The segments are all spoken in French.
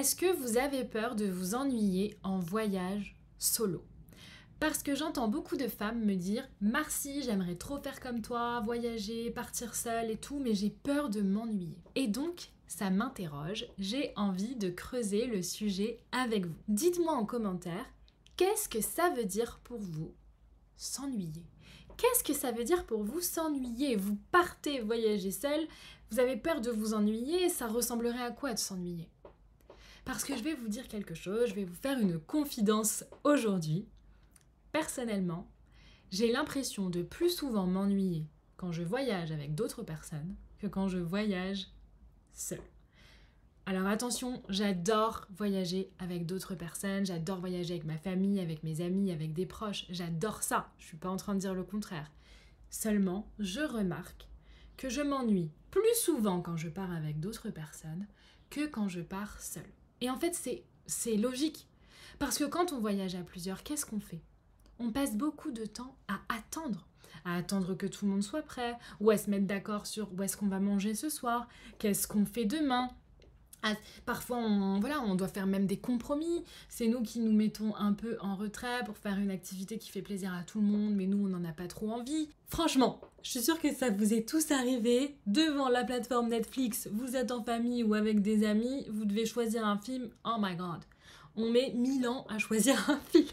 Est-ce que vous avez peur de vous ennuyer en voyage solo? Parce que j'entends beaucoup de femmes me dire Marcy, j'aimerais trop faire comme toi, voyager, partir seule et tout, mais j'ai peur de m'ennuyer. Et donc, ça m'interroge, j'ai envie de creuser le sujet avec vous. Dites-moi en commentaire, qu'est-ce que ça veut dire pour vous s'ennuyer? Qu'est-ce que ça veut dire pour vous s'ennuyer? Vous partez voyager seul, vous avez peur de vous ennuyer, ça ressemblerait à quoi de s'ennuyer? Parce que je vais vous dire quelque chose, je vais vous faire une confidence aujourd'hui. Personnellement, j'ai l'impression de plus souvent m'ennuyer quand je voyage avec d'autres personnes que quand je voyage seule. Alors attention, j'adore voyager avec d'autres personnes, j'adore voyager avec ma famille, avec mes amis, avec des proches, j'adore ça, je suis pas en train de dire le contraire. Seulement, je remarque que je m'ennuie plus souvent quand je pars avec d'autres personnes que quand je pars seule. Et en fait, c'est logique, parce que quand on voyage à plusieurs, qu'est-ce qu'on fait? On passe beaucoup de temps à attendre que tout le monde soit prêt, ou à se mettre d'accord sur où est-ce qu'on va manger ce soir, qu'est-ce qu'on fait demain. Parfois, on doit faire même des compromis. C'est nous qui nous mettons un peu en retrait pour faire une activité qui fait plaisir à tout le monde, mais nous, on n'en a pas trop envie. Franchement, je suis sûre que ça vous est tous arrivé. Devant la plateforme Netflix, vous êtes en famille ou avec des amis, vous devez choisir un film. Oh my god, on met 1000 ans à choisir un film.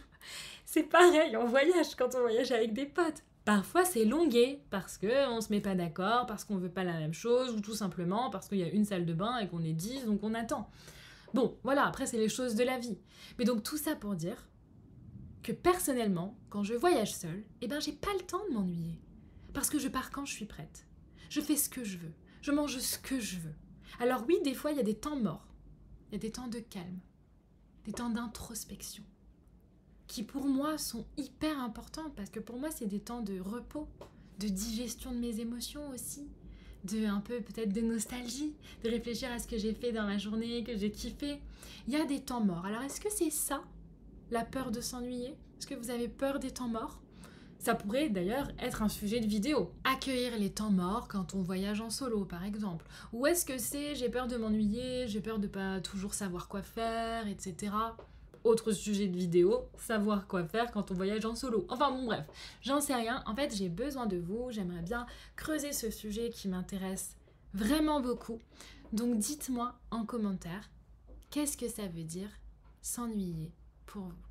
C'est pareil, on voyage quand on voyage avec des potes. Parfois c'est longué parce qu'on se met pas d'accord, parce qu'on veut pas la même chose, ou tout simplement parce qu'il y a une salle de bain et qu'on est 10, donc on attend. Bon, voilà, après c'est les choses de la vie. Mais donc tout ça pour dire que personnellement, quand je voyage seule, j'ai pas le temps de m'ennuyer. Parce que je pars quand je suis prête. Je fais ce que je veux. Je mange ce que je veux. Alors oui, des fois il y a des temps morts. Il y a des temps de calme. Des temps d'introspection. Qui pour moi sont hyper importants parce que pour moi c'est des temps de repos, de digestion de mes émotions aussi, de un peu peut-être de nostalgie, de réfléchir à ce que j'ai fait dans la journée, que j'ai kiffé. Il y a des temps morts. Alors est-ce que c'est ça, la peur de s'ennuyer? Est-ce que vous avez peur des temps morts? Ça pourrait d'ailleurs être un sujet de vidéo. Accueillir les temps morts quand on voyage en solo par exemple. Ou est-ce que c'est j'ai peur de m'ennuyer, j'ai peur de pas toujours savoir quoi faire, etc. Autre sujet de vidéo, savoir quoi faire quand on voyage en solo. Enfin bon bref, j'en sais rien. En fait, j'ai besoin de vous. J'aimerais bien creuser ce sujet qui m'intéresse vraiment beaucoup. Donc dites-moi en commentaire, qu'est-ce que ça veut dire s'ennuyer pour vous?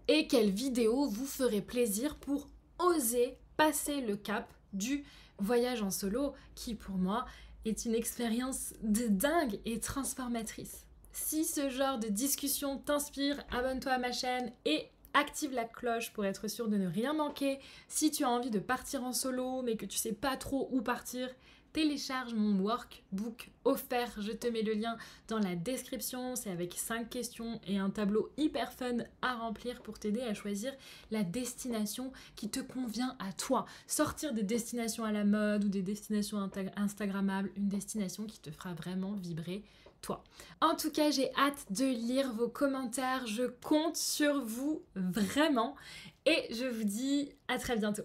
Et quelle vidéo vous ferait plaisir pour oser passer le cap du voyage en solo qui pour moi est une expérience de dingue et transformatrice. Si ce genre de discussion t'inspire, abonne-toi à ma chaîne et active la cloche pour être sûr de ne rien manquer. Si tu as envie de partir en solo mais que tu sais pas trop où partir, télécharge mon workbook offert. Je te mets le lien dans la description. C'est avec 5 questions et un tableau hyper fun à remplir pour t'aider à choisir la destination qui te convient à toi. Sortir des destinations à la mode ou des destinations instagrammables, une destination qui te fera vraiment vibrer toi. En tout cas, j'ai hâte de lire vos commentaires. Je compte sur vous vraiment. Et je vous dis à très bientôt.